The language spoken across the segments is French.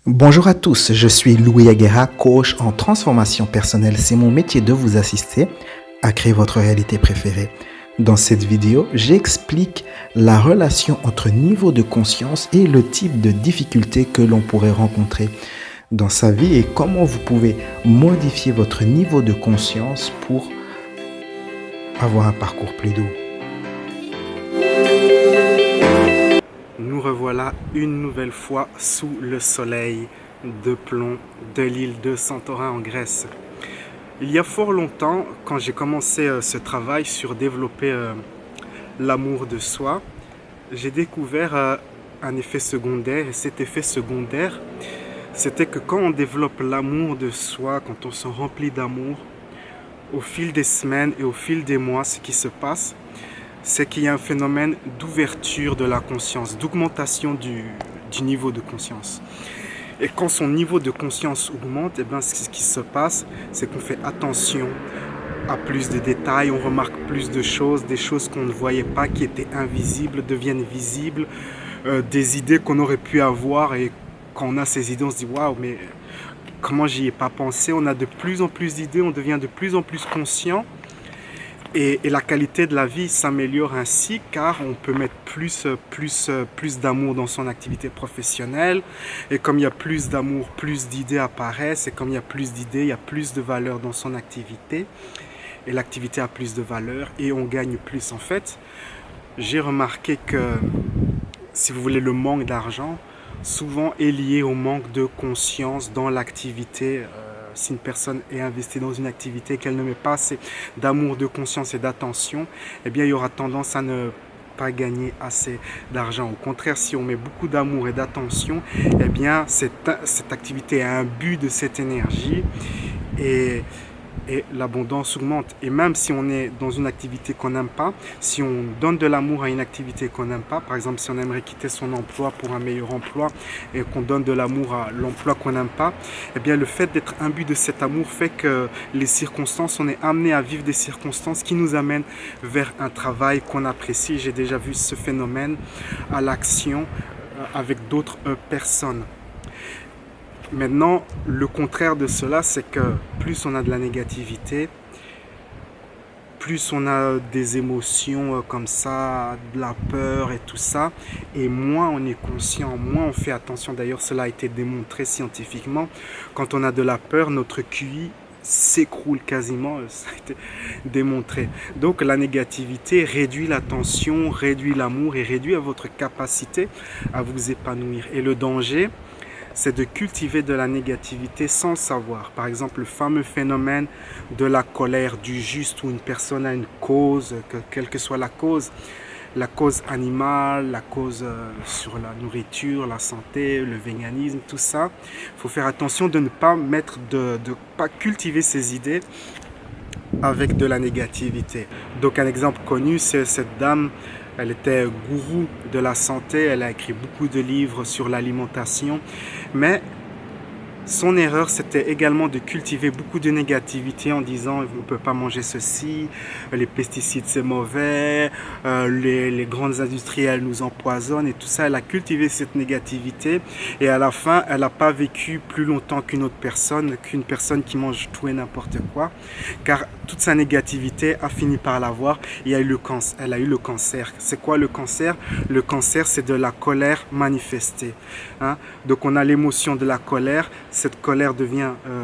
Bonjour à tous, je suis Louis Aguera, coach en transformation personnelle. C'est mon métier de vous assister à créer votre réalité préférée. Dans cette vidéo, j'explique la relation entre niveau de conscience et le type de difficulté que l'on pourrait rencontrer dans sa vie et comment vous pouvez modifier votre niveau de conscience pour avoir un parcours plus doux. Nous revoilà une nouvelle fois sous le soleil de plomb de l'île de Santorin en Grèce. Il y a fort longtemps, quand j'ai commencé ce travail sur développer l'amour de soi, j'ai découvert un effet secondaire, et cet effet secondaire, c'était que quand on développe l'amour de soi, quand on se remplit d'amour, au fil des semaines et au fil des mois, ce qui se passe, c'est qu'il y a un phénomène d'ouverture de la conscience, d'augmentation du niveau de conscience. Et quand son niveau de conscience augmente, ce qui se passe, c'est qu'on fait attention à plus de détails, on remarque plus de choses, des choses qu'on ne voyait pas, qui étaient invisibles, deviennent visibles, des idées qu'on aurait pu avoir, et quand on a ces idées, on se dit « Waouh, mais comment j'y ai pas pensé ?» On a de plus en plus d'idées, on devient de plus en plus conscient. Et la qualité de la vie s'améliore ainsi car on peut mettre plus d'amour dans son activité professionnelle. Et comme il y a plus d'amour, plus d'idées apparaissent. Et comme il y a plus d'idées, il y a plus de valeur dans son activité. Et l'activité a plus de valeur et on gagne plus. En fait, j'ai remarqué que, si vous voulez, le manque d'argent souvent est lié au manque de conscience dans l'activité. Si une personne est investie dans une activité et qu'elle ne met pas assez d'amour, de conscience et d'attention, eh bien, il y aura tendance à ne pas gagner assez d'argent. Au contraire, si on met beaucoup d'amour et d'attention, eh bien, cette activité a un but de cette énergie et l'abondance augmente. Et même si on est dans une activité qu'on n'aime pas, si on donne de l'amour à une activité qu'on n'aime pas, par exemple si on aimerait quitter son emploi pour un meilleur emploi et qu'on donne de l'amour à l'emploi qu'on n'aime pas, eh bien le fait d'être imbu de cet amour fait que les circonstances, on est amené à vivre des circonstances qui nous amènent vers un travail qu'on apprécie. J'ai déjà vu ce phénomène à l'action avec d'autres personnes. Maintenant, le contraire de cela, c'est que plus on a de la négativité, plus on a des émotions comme ça, de la peur et tout ça, et moins on est conscient, moins on fait attention. D'ailleurs, cela a été démontré scientifiquement. Quand on a de la peur, notre QI s'écroule quasiment, ça a été démontré. Donc la négativité réduit l'attention, réduit l'amour et réduit votre capacité à vous épanouir. Et le danger, c'est de cultiver de la négativité sans le savoir. Par exemple, le fameux phénomène de la colère du juste, où une personne a une cause, quelle que soit la cause animale, la cause sur la nourriture, la santé, le véganisme, tout ça. Il faut faire attention de ne pas pas cultiver ces idées avec de la négativité. Donc un exemple connu, c'est cette dame. Elle était gourou de la santé, elle a écrit beaucoup de livres sur l'alimentation, mais son erreur, c'était également de cultiver beaucoup de négativité en disant on ne peut pas manger ceci, les pesticides c'est mauvais, les grandes industrielles nous empoisonnent et tout ça. Elle a cultivé cette négativité et à la fin, elle n'a pas vécu plus longtemps qu'une personne qui mange tout et n'importe quoi, car toute sa négativité a fini par l'avoir et elle a eu le cancer. C'est quoi le cancer? Le cancer, c'est de la colère manifestée. Donc on a l'émotion de la colère. Cette colère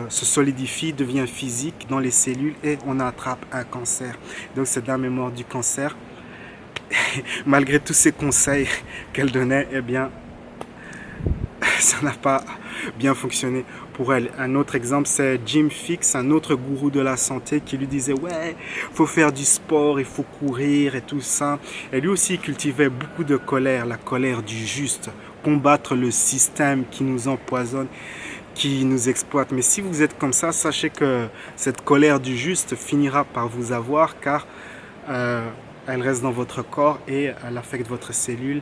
se solidifie, devient physique dans les cellules et on attrape un cancer. Donc cette dame est morte du cancer. Malgré tous ces conseils qu'elle donnait, eh bien, ça n'a pas bien fonctionné pour elle. Un autre exemple, c'est Jim Fixx, un autre gourou de la santé qui lui disait « Ouais, il faut faire du sport, il faut courir et tout ça. » Et lui aussi cultivait beaucoup de colère, la colère du juste, combattre le système qui nous empoisonne, qui nous exploite. Mais si vous êtes comme ça, sachez que cette colère du juste finira par vous avoir car elle reste dans votre corps et elle affecte vos cellules,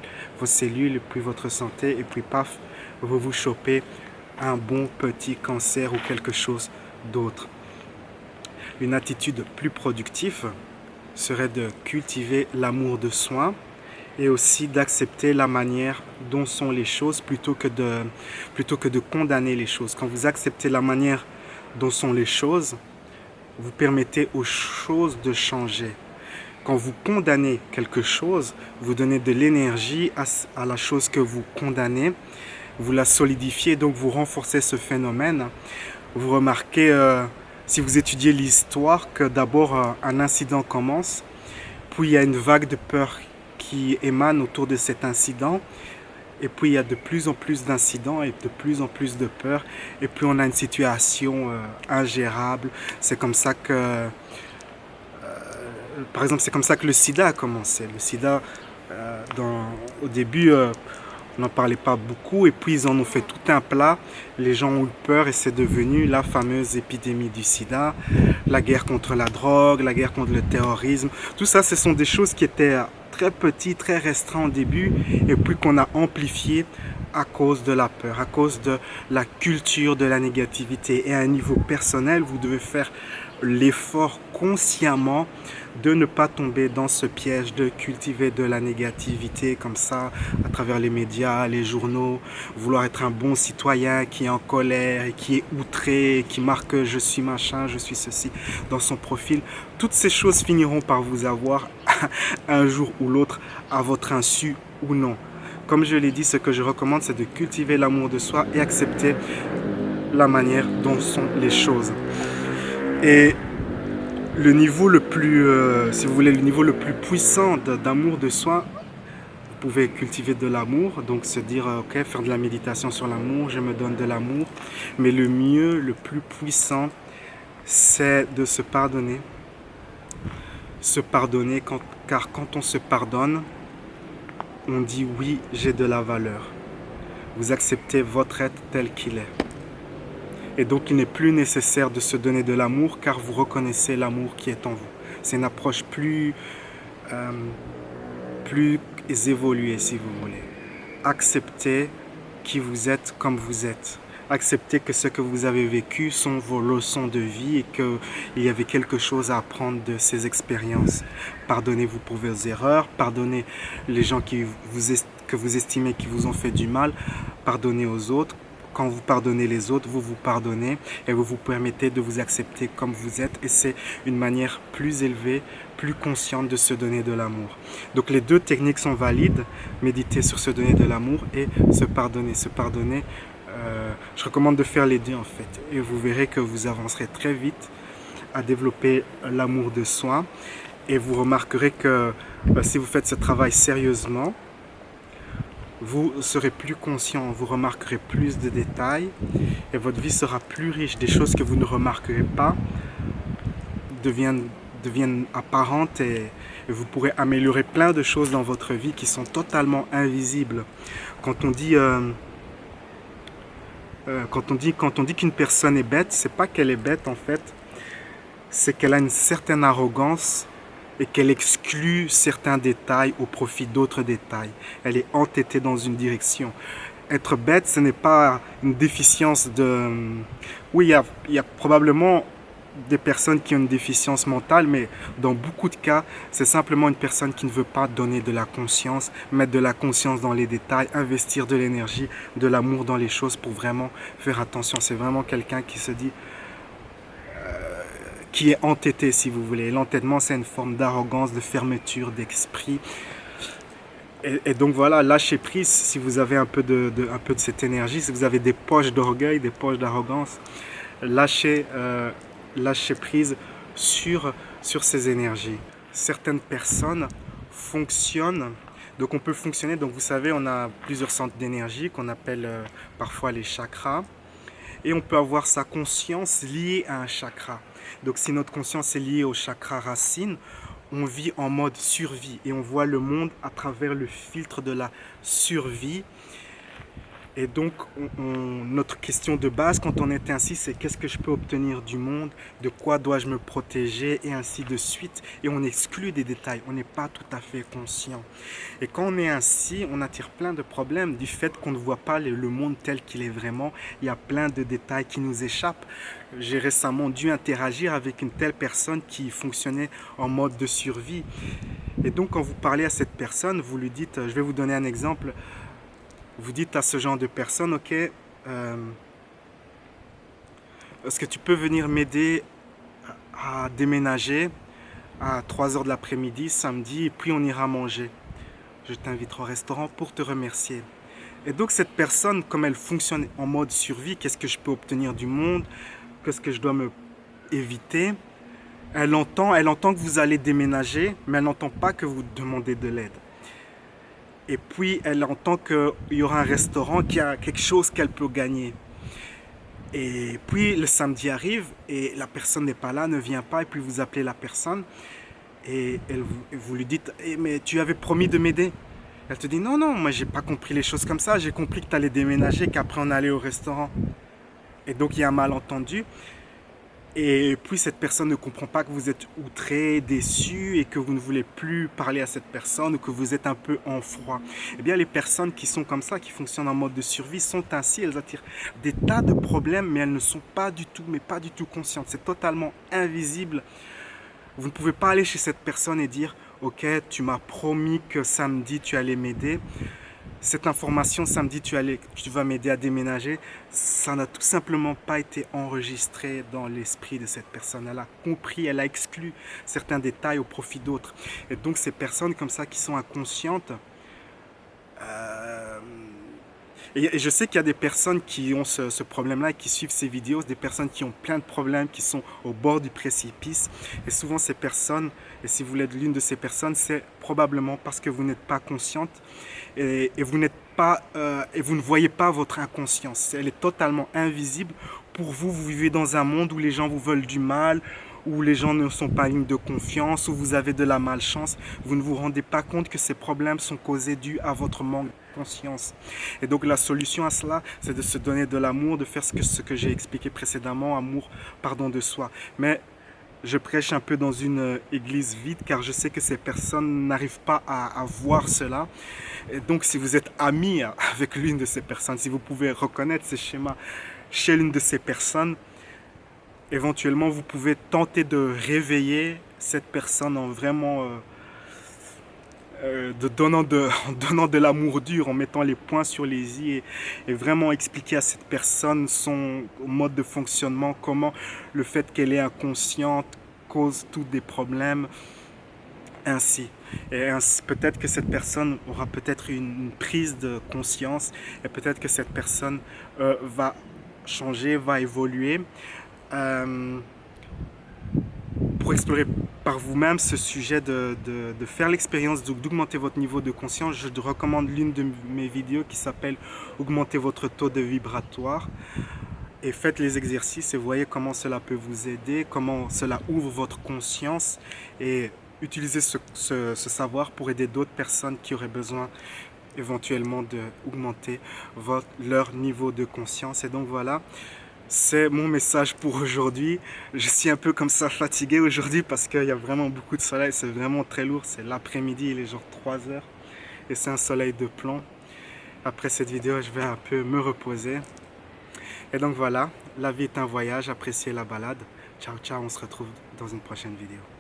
et puis votre santé, et puis paf, vous chopez un bon petit cancer ou quelque chose d'autre. Une attitude plus productive serait de cultiver l'amour de soi et aussi d'accepter la manière dont sont les choses plutôt que de condamner les choses. Quand vous acceptez la manière dont sont les choses, vous permettez aux choses de changer. Quand vous condamnez quelque chose, vous donnez de l'énergie à la chose que vous condamnez, vous la solidifiez, donc vous renforcez ce phénomène. Vous remarquez, si vous étudiez l'histoire, que d'abord un incident commence, puis il y a une vague de peur qui émane autour de cet incident, et puis il y a de plus en plus d'incidents et de plus en plus de peur, et puis on a une situation ingérable. C'est comme ça que, par exemple, c'est comme ça que le sida a commencé. Le sida, au début, on n'en parlait pas beaucoup, et puis ils en ont fait tout un plat. Les gens ont eu peur et c'est devenu la fameuse épidémie du sida, la guerre contre la drogue, la guerre contre le terrorisme. Tout ça, ce sont des choses qui étaient très petites, très restreintes au début, et puis qu'on a amplifié à cause de la peur, à cause de la culture de la négativité. Et à un niveau personnel, vous devez faire l'effort consciemment de ne pas tomber dans ce piège de cultiver de la négativité comme ça à travers les médias, les journaux, vouloir être un bon citoyen qui est en colère et qui est outré, qui marque je suis machin, je suis ceci dans son profil. Toutes ces choses finiront par vous avoir un jour ou l'autre à votre insu ou non. Comme je l'ai dit, ce que je recommande, c'est de cultiver l'amour de soi et accepter la manière dont sont les choses. Et le niveau le plus, si vous voulez, le niveau le plus puissant d'amour de soi, vous pouvez cultiver de l'amour, donc se dire, ok, faire de la méditation sur l'amour, je me donne de l'amour. Mais le mieux, le plus puissant, c'est de se pardonner. Se pardonner, car quand on se pardonne, on dit oui, j'ai de la valeur. Vous acceptez votre être tel qu'il est. Et donc il n'est plus nécessaire de se donner de l'amour car vous reconnaissez l'amour qui est en vous. C'est une approche plus évoluée si vous voulez. Acceptez qui vous êtes comme vous êtes. Acceptez que ce que vous avez vécu sont vos leçons de vie et qu'il y avait quelque chose à apprendre de ces expériences. Pardonnez-vous pour vos erreurs, pardonnez les gens que vous estimez qui vous ont fait du mal, pardonnez aux autres. Quand vous pardonnez les autres, vous vous pardonnez et vous vous permettez de vous accepter comme vous êtes. Et c'est une manière plus élevée, plus consciente de se donner de l'amour. Donc les deux techniques sont valides. Méditer sur se donner de l'amour et se pardonner. Se pardonner, je recommande de faire les deux en fait. Et vous verrez que vous avancerez très vite à développer l'amour de soi. Et vous remarquerez que si vous faites ce travail sérieusement, vous serez plus conscient, vous remarquerez plus de détails et votre vie sera plus riche. Des choses que vous ne remarquerez pas deviennent apparentes et vous pourrez améliorer plein de choses dans votre vie qui sont totalement invisibles. Quand on dit qu'une personne est bête, c'est pas qu'elle est bête en fait, c'est qu'elle a une certaine arrogance et qu'elle exclut certains détails au profit d'autres détails. Elle est entêtée dans une direction. Être bête, ce n'est pas une déficience de... Oui, il y a probablement des personnes qui ont une déficience mentale, mais dans beaucoup de cas, c'est simplement une personne qui ne veut pas donner de la conscience, mettre de la conscience dans les détails, investir de l'énergie, de l'amour dans les choses pour vraiment faire attention. C'est vraiment quelqu'un qui se dit... qui est entêté si vous voulez. L'entêtement, c'est une forme d'arrogance, de fermeture d'esprit. Et donc voilà, lâchez prise si vous avez un peu de cette énergie, si vous avez des poches d'orgueil, des poches d'arrogance, lâchez prise sur ces énergies. Certaines personnes fonctionnent, donc on peut fonctionner, donc vous savez, on a plusieurs centres d'énergie qu'on appelle parfois les chakras, et on peut avoir sa conscience liée à un chakra. Donc si notre conscience est liée au chakra racine, on vit en mode survie et on voit le monde à travers le filtre de la survie. Et donc, notre question de base quand on est ainsi, c'est qu'est-ce que je peux obtenir du monde, de quoi dois-je me protéger, et ainsi de suite. Et on exclut des détails, on n'est pas tout à fait conscient. Et quand on est ainsi, on attire plein de problèmes du fait qu'on ne voit pas le monde tel qu'il est vraiment. Il y a plein de détails qui nous échappent. J'ai récemment dû interagir avec une telle personne qui fonctionnait en mode de survie. Et donc, quand vous parlez à cette personne, vous lui dites, je vais vous donner un exemple. Vous dites à ce genre de personne, ok, est-ce que tu peux venir m'aider à déménager à 3 heures de l'après-midi, samedi, et puis on ira manger. Je t'invite au restaurant pour te remercier. Et donc cette personne, comme elle fonctionne en mode survie, qu'est-ce que je peux obtenir du monde, qu'est-ce que je dois me éviter, elle entend que vous allez déménager, mais elle n'entend pas que vous demandez de l'aide. Et puis, elle entend qu'il y aura un restaurant qui a quelque chose qu'elle peut gagner. Et puis, le samedi arrive et la personne n'est pas là, ne vient pas. Et puis, vous appelez la personne et vous lui dites mais tu avais promis de m'aider. Elle te dit non, moi, j'ai pas compris les choses comme ça. J'ai compris que tu allais déménager, qu'après, on allait au restaurant. Et donc, il y a un malentendu. Et puis cette personne ne comprend pas que vous êtes outré, déçu et que vous ne voulez plus parler à cette personne ou que vous êtes un peu en froid. Eh bien les personnes qui sont comme ça, qui fonctionnent en mode de survie, sont ainsi, elles attirent des tas de problèmes mais elles ne sont pas du tout conscientes. C'est totalement invisible. Vous ne pouvez pas aller chez cette personne et dire « Ok, tu m'as promis que samedi tu allais m'aider. » Cette information, samedi, tu vas m'aider à déménager, ça n'a tout simplement pas été enregistré dans l'esprit de cette personne. Elle a compris, elle a exclu certains détails au profit d'autres. Et donc, ces personnes comme ça qui sont inconscientes, et je sais qu'il y a des personnes qui ont ce problème-là et qui suivent ces vidéos, des personnes qui ont plein de problèmes, qui sont au bord du précipice. Et souvent ces personnes, et si vous êtes l'une de ces personnes, c'est probablement parce que vous n'êtes pas consciente et vous ne voyez pas votre inconscience. Elle est totalement invisible. Pour vous, vous vivez dans un monde où les gens vous veulent du mal, où les gens ne sont pas dignes de confiance, où vous avez de la malchance. Vous ne vous rendez pas compte que ces problèmes sont causés dus à votre manque de conscience. Et donc la solution à cela, c'est de se donner de l'amour, de faire ce que j'ai expliqué précédemment, amour, pardon de soi. Mais je prêche un peu dans une église vide car je sais que ces personnes n'arrivent pas à voir cela. Et donc si vous êtes ami avec l'une de ces personnes, si vous pouvez reconnaître ces schémas chez l'une de ces personnes, éventuellement vous pouvez tenter de réveiller cette personne en vraiment en donnant de l'amour dur, en mettant les points sur les i et vraiment expliquer à cette personne son mode de fonctionnement, comment le fait qu'elle est inconsciente cause tous des problèmes ainsi. Et peut-être que cette personne aura peut-être une prise de conscience et peut-être que cette personne va changer, va évoluer. Pour explorer par vous-même ce sujet de faire l'expérience d'augmenter votre niveau de conscience, je te recommande l'une de mes vidéos qui s'appelle « Augmenter votre taux de vibratoire ». Et faites les exercices et voyez comment cela peut vous aider, comment cela ouvre votre conscience et utilisez ce savoir pour aider d'autres personnes qui auraient besoin éventuellement d'augmenter leur niveau de conscience. Et donc voilà. C'est mon message pour aujourd'hui. Je suis un peu comme ça fatigué aujourd'hui parce qu'il y a vraiment beaucoup de soleil. C'est vraiment très lourd. C'est l'après-midi, il est genre 3 heures. Et c'est un soleil de plomb. Après cette vidéo, je vais un peu me reposer. Et donc voilà, la vie est un voyage. Appréciez la balade. Ciao, ciao. On se retrouve dans une prochaine vidéo.